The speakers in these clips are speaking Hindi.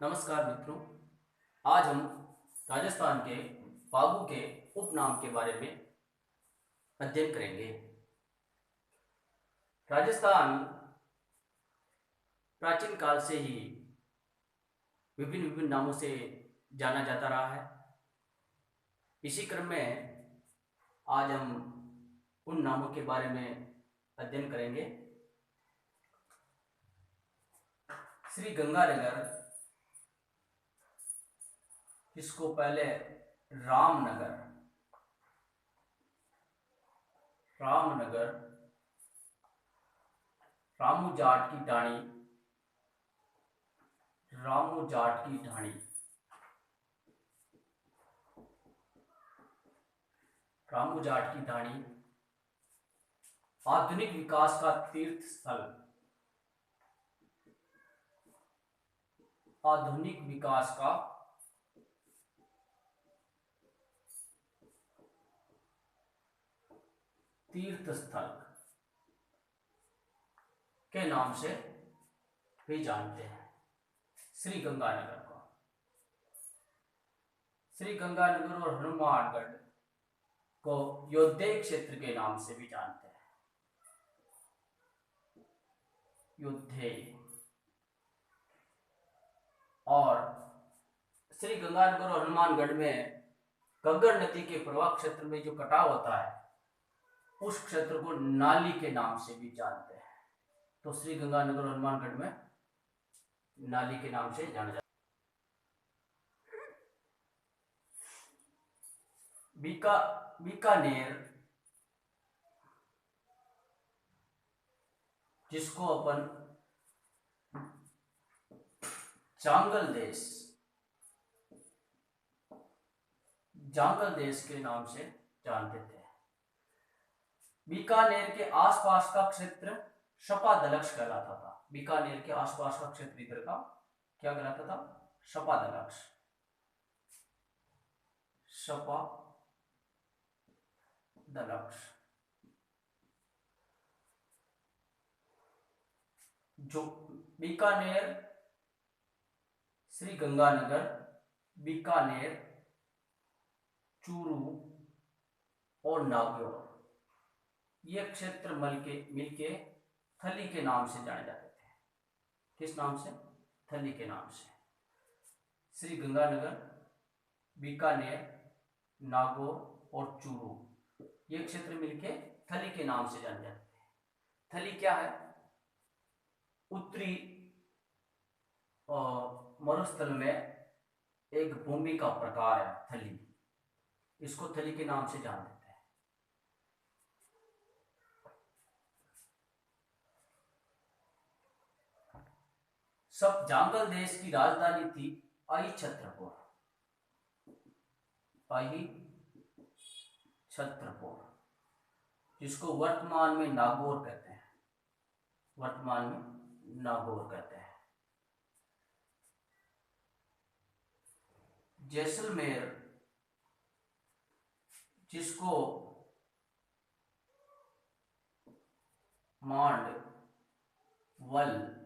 नमस्कार मित्रों। आज हम राजस्थान के फागू के उपनाम के बारे में अध्ययन करेंगे। राजस्थान प्राचीन काल से ही विभिन्न विभिन्न नामों से जाना जाता रहा है। इसी क्रम में आज हम उन नामों के बारे में अध्ययन करेंगे। श्री गंगानगर, जिसको पहले रामनगर, रामू जाट की ढाणी, रामू जाट की ढाणी, रामू जाट की ढाणी आधुनिक विकास का तीर्थ स्थल, आधुनिक विकास का तीर्थ स्थल के नाम से भी जानते हैं। श्री गंगानगर को श्री गंगानगर और हनुमानगढ़ को योद्धे क्षेत्र के नाम से भी जानते हैं। योद्धे। और श्री गंगानगर और हनुमानगढ़ में घग्गर नदी के प्रवाह क्षेत्र में जो कटाव होता है उस क्षेत्र को नाली के नाम से भी जानते हैं। तो श्री गंगानगर और हनुमानगढ़ में नाली के नाम से जाना जाता है। बीकानेर, जिसको अपन जांगल देश के नाम से जानते थे। बीकानेर के आसपास का क्षेत्र शपादलक्ष कहलाता था। बीकानेर के आसपास का क्षेत्र इधर का क्या कहलाता था? शपादलक्ष। शपादलक्ष। जो बीकानेर, श्री गंगानगर, बीकानेर, चूरू और नागौर, ये क्षेत्र मिलके थली के नाम से जाने जाते थे। किस नाम से? थली के नाम से। श्री गंगानगर, बीकानेर, नागौर और चूरू, ये क्षेत्र मिलके थली के नाम से जाने जाते थे। थली क्या है? उत्तरी मरुस्थल में एक भूमि का प्रकार है थली। इसको थली के नाम से जान देते हैं। सब जांगल देश की राजधानी थी आई छत्रपुर। जिसको वर्तमान में नागौर कहते हैं। जैसलमेर, जिसको मांड, वल,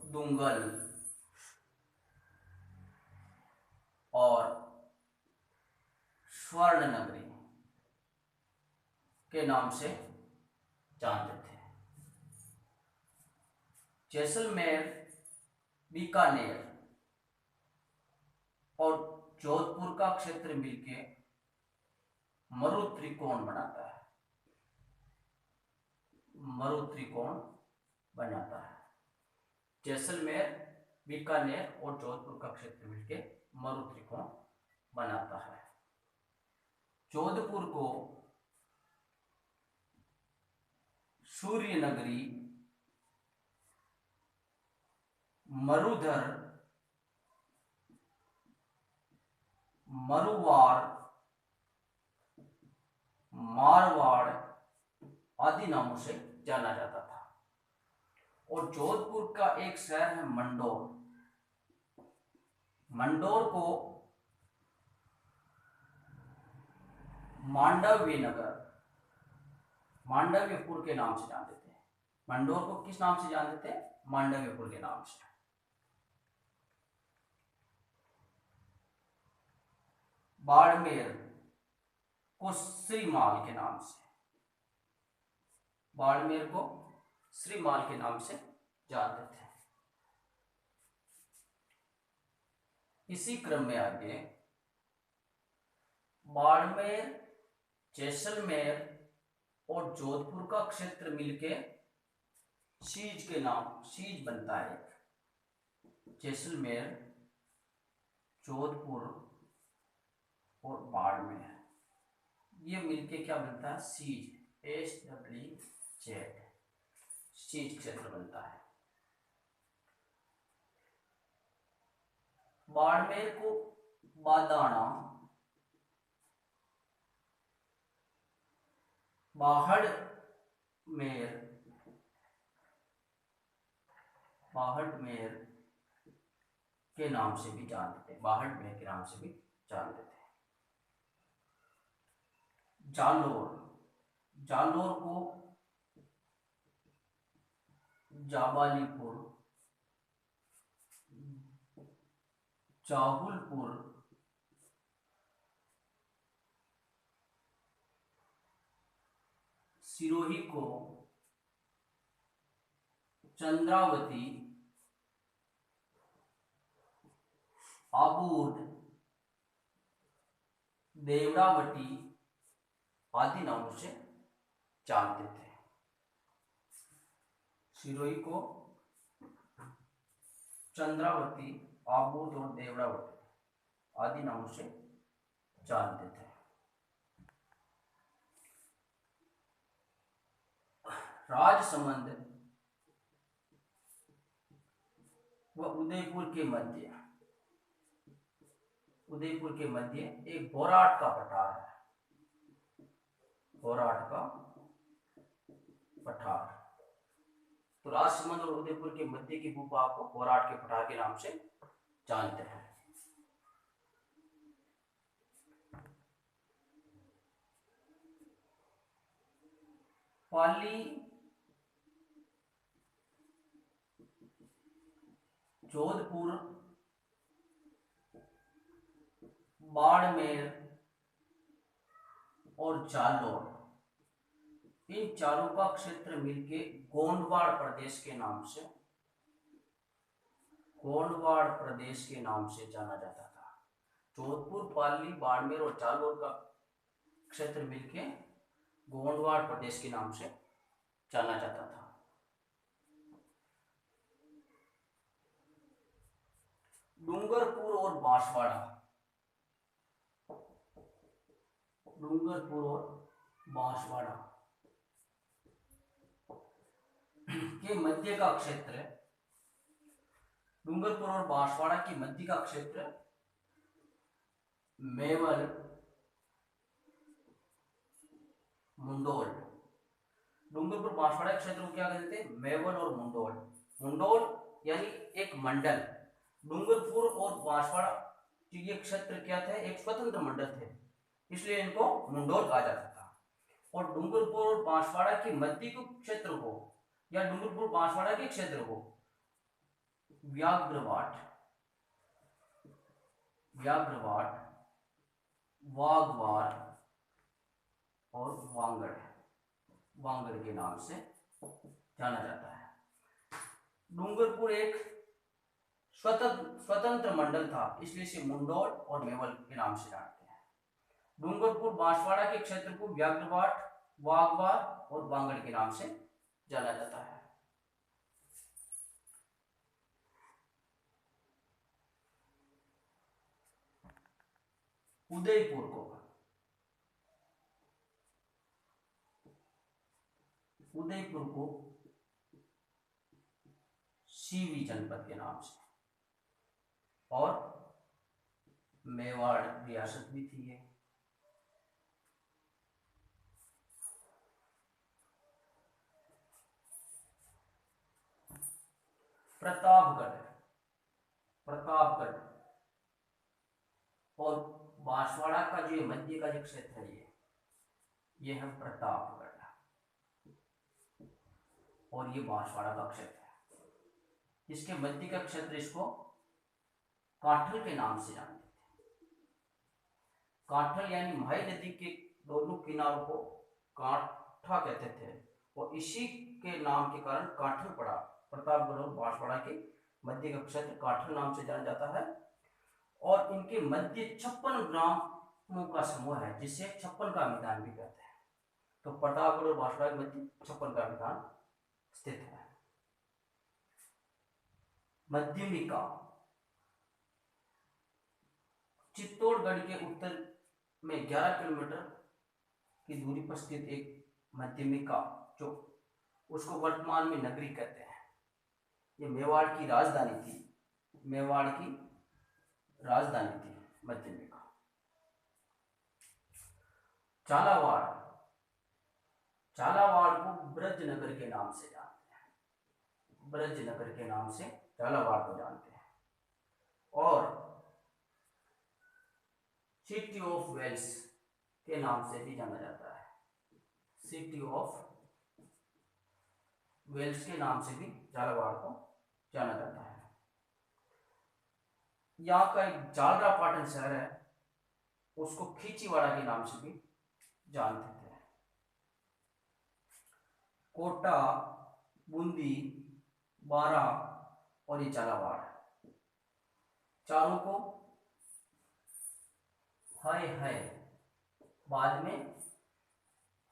दुंगल और स्वर्ण नगरी के नाम से जानते थे। जैसलमेर, बीकानेर और जोधपुर का क्षेत्र मिलके मरु त्रिकोण बनाता है। जैसलमेर, बीकानेर और जोधपुर का क्षेत्र मिलके मरु त्रिकोण बनाता है। जोधपुर को सूर्य नगरी, मरुधर, मरुवाड़, मारवाड़ आदि नामों से जाना जाता था। और जोधपुर का एक शहर है मंडोर। मंडोर को मांडव्य नगर, मांडव्यपुर के नाम से जानते थे। मंडोर को किस नाम से जानते थे? मांडव्यपुर के नाम से। बाड़मेर को श्रीमाल के नाम से, बाड़मेर को श्रीमाल के नाम से जानते थे। इसी क्रम में आगे बाड़मेर, जैसलमेर और जोधपुर का क्षेत्र मिलके सीज के नाम, सीज बनता है। जैसलमेर, जोधपुर और बाड़मेर, ये मिलके क्या बनता है? सीज, SWZ, सीज क्षेत्र बनता है। बाड़मेर को बादाना, बाहड़मेर के नाम से भी जानते थे, बाहड़मेर के नाम से भी जानते थे। जालोर, जालोर को जाबालीपुर, जाहुलपुर, सिरोही को चंद्रावती, आबूद, देवरावटी आदि नामों से जानते थे। सिरोही को चंद्रावती, आबूद और देवरावटी आदि नामों से जानते थे। राजसमंद व उदयपुर के मध्य, उदयपुर के मध्य एक बोराट का पठार है, बोराट का पठार। तो राजसमंद और उदयपुर के मध्य की भूभाग को बोराट के पठार के नाम से जानते हैं। पाली, जोधपुर, बाड़मेर और जालोर, इन चारों का क्षेत्र मिलके गोंडवाड़ प्रदेश के नाम से, गोंडवाड़ प्रदेश के नाम से जाना जाता था। जोधपुर, पाली, बाड़मेर और जालोर का क्षेत्र मिलके गोंडवाड़ प्रदेश के नाम से जाना जाता था। डूंगरपुर और बांसवाड़ा, डूंगरपुर और बांसवाड़ा के मध्य का क्षेत्र, डूंगरपुर और बांसवाड़ा के मध्य का क्षेत्र मेवल, मुंडोल। डूंगरपुर बांसवाड़ा के क्षेत्र को क्या कहते थे? मेवल और मुंडोल। मुंडोल यानी एक मंडल, डूंगरपुर और बांसवाड़ा ये क्षेत्र क्या थे? एक स्वतंत्र मंडल थे, इसलिए इनको मुंडोल कहा जाता था। और डूंगरपुर और बांसवाड़ा के मध्य के क्षेत्र को या डूंगरपुर बांसवाड़ा के क्षेत्र को व्याघ्रवाट, व्याघ्रवाट, वाघवार और वांगड़, वांगड़ के नाम से जाना जाता है। डूंगरपुर एक स्वतंत्र मंडल था, इसलिए इसे मुंडोल और मेवल के नाम से जानते हैं। डूंगरपुर बांसवाड़ा के क्षेत्र को व्याघ्रवाट, वाघवार और वांगड़ के नाम से जाना जाता है। उदयपुर को, उदयपुर को सीवी जनपद के नाम से, और मेवाड़ रियासत भी थी ये। प्रतापगढ़, प्रतापगढ़ और बांसवाड़ा का जो मध्य का जो क्षेत्र है ये है प्रतापगढ़, और ये बांसवाड़ा का क्षेत्र है। इसके मध्य का क्षेत्र इसको काठल के नाम से जानते थे। काठल यानी महाई नदी के दोनों किनारों को काठा कहते थे और इसी के नाम के कारण काठल पड़ा, प्रतापगढ़ और बांसवाड़ा के मध्य का क्षेत्र काठल नाम से जाना जाता है। और इनके मध्य 56 ग्रामों का समूह है जिसे 56 का मैदान भी कहते हैं। तो प्रतापगढ़ और बांसवाड़ा के मध्य 56 का मैदान स्थित है। मध्यमिका चित्तौड़गढ़ के उत्तर में 11 किलोमीटर की दूरी पर स्थित एक मध्यमिका, जो उसको वर्तमान में नगरी कहते हैं, ये मेवाड़ की राजधानी थी। मेवाड़ की राजधानी थी मध्यमिका। झालावाड़, झालावाड़ को ब्रजनगर के नाम से जानते हैं। ब्रजनगर के नाम से झालावाड़ को जानते हैं। और सिटी ऑफ वेल्स के नाम से भी जाना जाता है। सिटी ऑफ वेल्स के नाम से भी झालावाड़ को जाना जाता है। यहाँ का एक झालरापाटन शहर है, उसको खींचीवाड़ा के नाम से भी जानते थे। कोटा, बूंदी, बारा और ये झालावाड़, चारों को हाय बाद में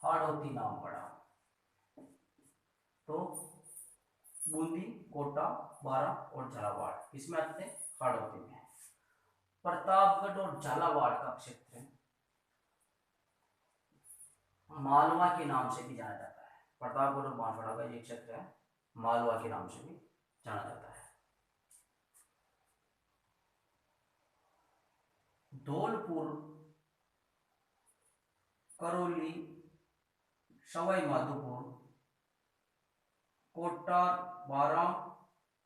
हाड़ौती नाम पड़ा। तो बूंदी, कोटा, बारा और झालावाड़ इसमें आते हैं हाड़ौती में। प्रतापगढ़ और झालावाड़ का क्षेत्र मालवा के नाम से भी जाना जाता है। प्रतापगढ़ और बांसवाड़ा का ये क्षेत्र है, मालवा के नाम से भी जाना जाता है। धौलपुर, करौली, सवाई माधोपुर, कोटा, बारा,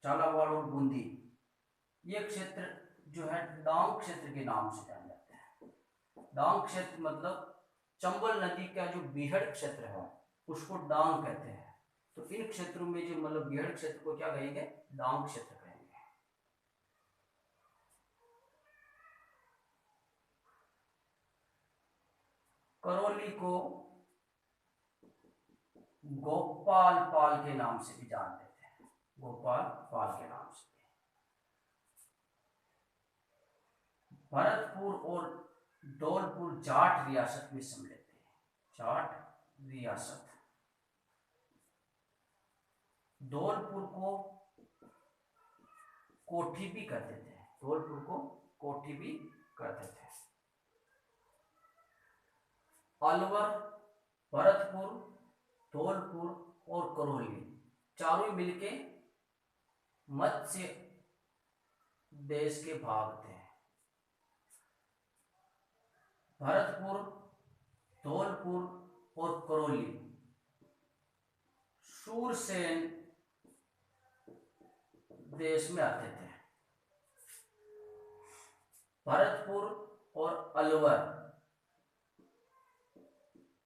झालावाड़ और बूंदी, ये क्षेत्र जो है डांग क्षेत्र के नाम से जाने जाते हैं। डांग क्षेत्र मतलब चंबल नदी का जो बीहड़ क्षेत्र है उसको डांग कहते हैं। तो इन क्षेत्रों में जो मतलब बीहड़ क्षेत्र को क्या कहेंगे? डांग क्षेत्र कहेंगे। करौली को गोपाल पाल के नाम से भी जानते थे। गोपाल पाल के नाम से। भरतपुर और धौलपुर जाट रियासत में सम्मिलित थे। जाट रियासत। धौलपुर को कोठी भी कहते थे। धौलपुर को कोठी भी कहते थे। अलवर, भरतपुर, धौलपुर और करौली चारों मिलके मत्स्य देश के भाग थे। भरतपुर, धौलपुर और करौली सूरसेन देश में आते थे। भरतपुर और अलवर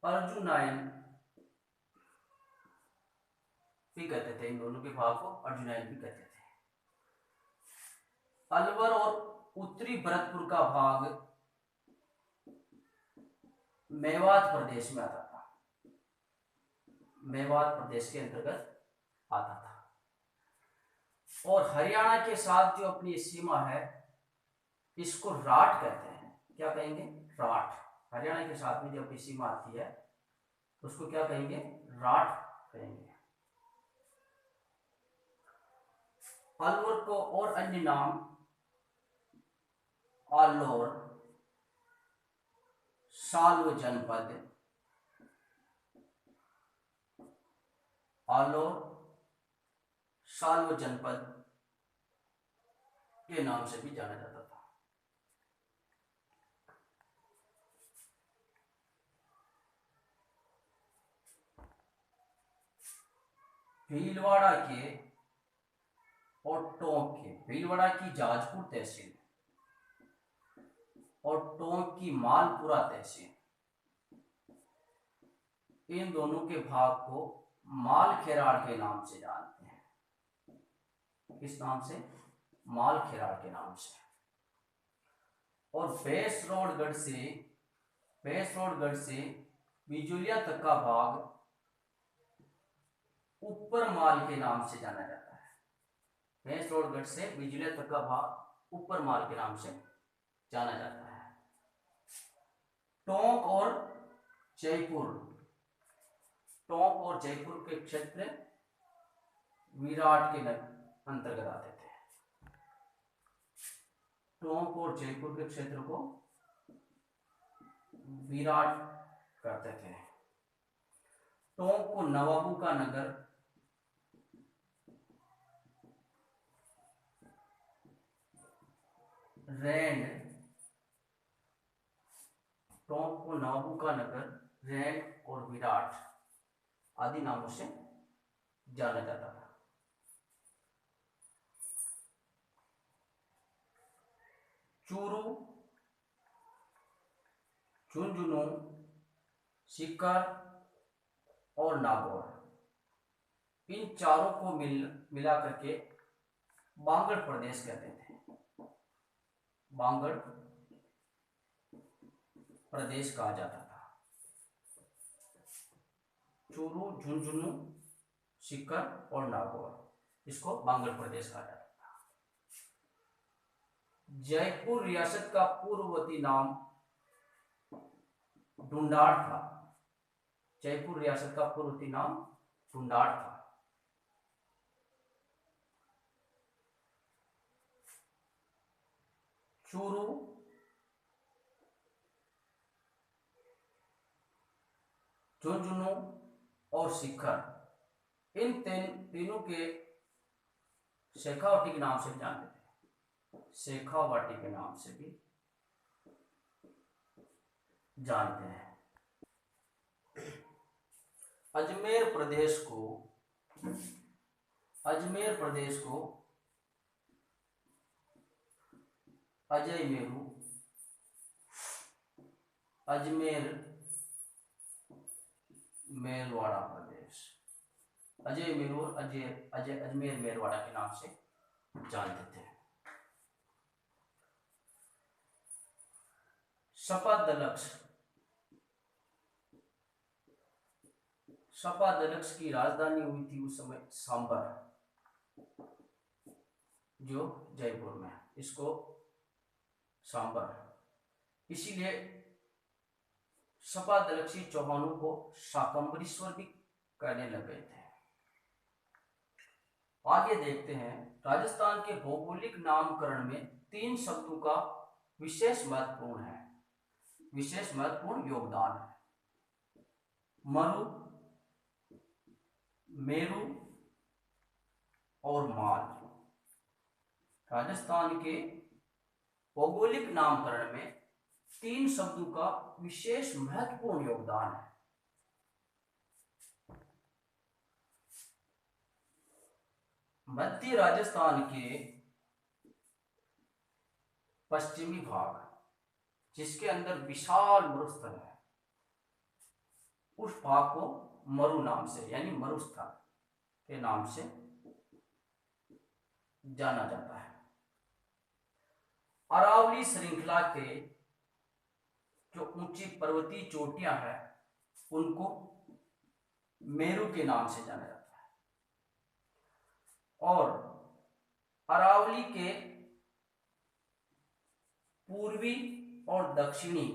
अर्जुनायन भी कहते थे। इन दोनों के भाग को अर्जुनायन भी कहते थे। अलवर और उत्तरी भरतपुर का भाग मेवात प्रदेश में आता था। मेवात प्रदेश के अंतर्गत आता था। और हरियाणा के साथ जो अपनी सीमा है इसको राठ कहते हैं। क्या कहेंगे? राठ। हरियाणा के साथ में जो अपनी सीमा आती है उसको क्या कहेंगे? राठ कहेंगे। अलवर को और अन्य नाम आलोर, साल्व जनपद, आलोर, साल्व जनपद के नाम से भी जाना जाता था। भीलवाड़ा के और टोंक के, भीलवाड़ा की जाजपुर तहसील और टोंक की मालपुरा तहसील, इन दोनों के भाग को मालखेराड़ के नाम से जानते हैं। किस नाम से? मालखेराड़ के नाम से। और बेसरोडगढ़ से बिजुलिया तक का भाग ऊपर माल के नाम से जाना जाता है। बेसरोडगढ़ से बिजुलिया तक का भाग ऊपर माल के नाम से जाना जाता है। टोंक और जयपुर के क्षेत्र विराट के अंतर्गत आते थे। टोंक और जयपुर के क्षेत्र को विराट कहते थे। टोंक को नवाबों का नगर, रैंड और विराट आदि नामों से जाना जाता था। चूरू, झुंझुनू, सीकर और नागौर, इन चारों को मिला करके बांगड़ प्रदेश कहते थे। बांगड़ प्रदेश कहा जाता था। चूरू, झुंझुनू, सीकर और नागौर, इसको बांगड़ प्रदेश कहा जाता था। जयपुर रियासत का पूर्ववर्ती नाम ढूंढाड़ था। जयपुर रियासत का पूर्ववर्ती नाम ढूंढाड़ था। चूरू, झुंझुनू और सीकर, इन तीनों के शेखावाटी के नाम से जानते थे। शेखावाटी के नाम से भी जानते हैं। अजमेर प्रदेश को अजय मेरवाड़ा प्रदेश, अजमेर मेरवाड़ा के नाम से जानते थे। शपादलक्ष की राजधानी हुई थी उस समय सांबर, जो जयपुर में, इसको सांबर, इसीलिए शपादलक्षी चौहानों को शाकंभरीश्वर भी कहने लग गए थे। आगे देखते हैं, राजस्थान के भौगोलिक नामकरण में 3 शब्दों का विशेष महत्वपूर्ण योगदान है। मरु, मेरु और माल। राजस्थान के भौगोलिक नामकरण में 3 शब्दों का विशेष महत्वपूर्ण योगदान है। मध्य राजस्थान के पश्चिमी भाग, जिसके अंदर विशाल मरुस्थल है, उस भाग को मरु नाम से, यानी मरुस्थल के नाम से जाना जाता है। अरावली श्रृंखला के जो ऊंची पर्वतीय चोटियां हैं, उनको मेरु के नाम से जाना जाता है। और अरावली के पूर्वी और दक्षिणी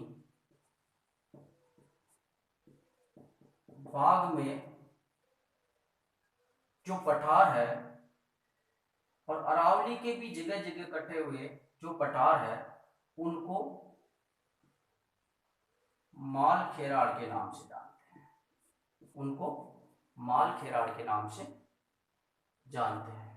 भाग में जो पठार है, और अरावली के भी जगह जगह कटे हुए जो पठार है, उनको मालखेराड़ के नाम से जानते हैं।